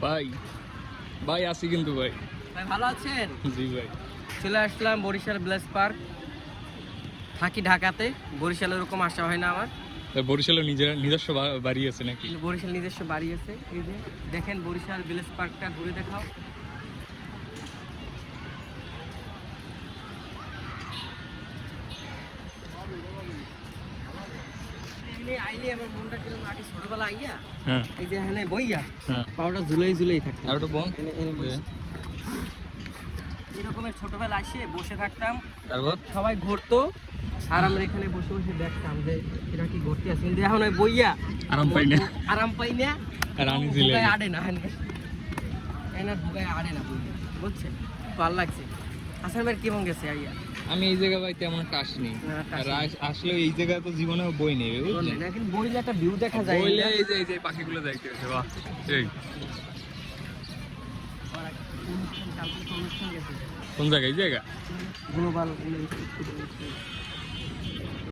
ভাই ভাই আসি কিন্তু ভাই। ভাই ভালো আছেন? জি ভাই। চলে আসলাম বরিশাল ভিলেজ পার্ক। থাকি ঢাকাতে, বরিশালে এরকম আসা হয় না আমার। বরিশালের নিজস্ব বাড়ি আছে নাকি? বরিশাল নিজস্ব বাড়ি আছে। এই যে দেখেন বরিশাল ভিলেজ পার্কটা ঘুরে দেখাও। আইলে আমার মনটা কিরকম আগে ছোটবেলা আইয়া, হ্যাঁ এই যে এখানে বইয়া হ্যাঁ। পাউডার ঝুলাই ঝুলাই থাকে। আর ওটা বল। এরকমের ছোটবেলা আসে বসে থাকতাম, তারপর সবাই ঘুরতো আর আমরা এখানে বসে বসে দেখতাম যে এরা কি ঘুরতে আসে। কিন্তু এখন ওই বইয়া আরাম পাই না। আরাম পাই না, আর আনি ভুগায় আড়ে না, এনার ভুগায় আড়ে না বইয়া, বুঝছেন? ভালো লাগছে। হাসান ভাই কেমন গেছে আইয়া? আমি এই জায়গা ভাই তেমন একটা আসিনি। না, একটা আর আসিনি। আসলে এই জায়গা তো জীবনে বই নেই বুঝলেন। কিন্তু বইলে একটা ভিউ দেখা যায়। বইলে এই যে পাখিগুলো দেখতে আছে বাহ। এই অনুষ্ঠান গেছে কোন জায়গা? এই জায়গা গ্লোবাল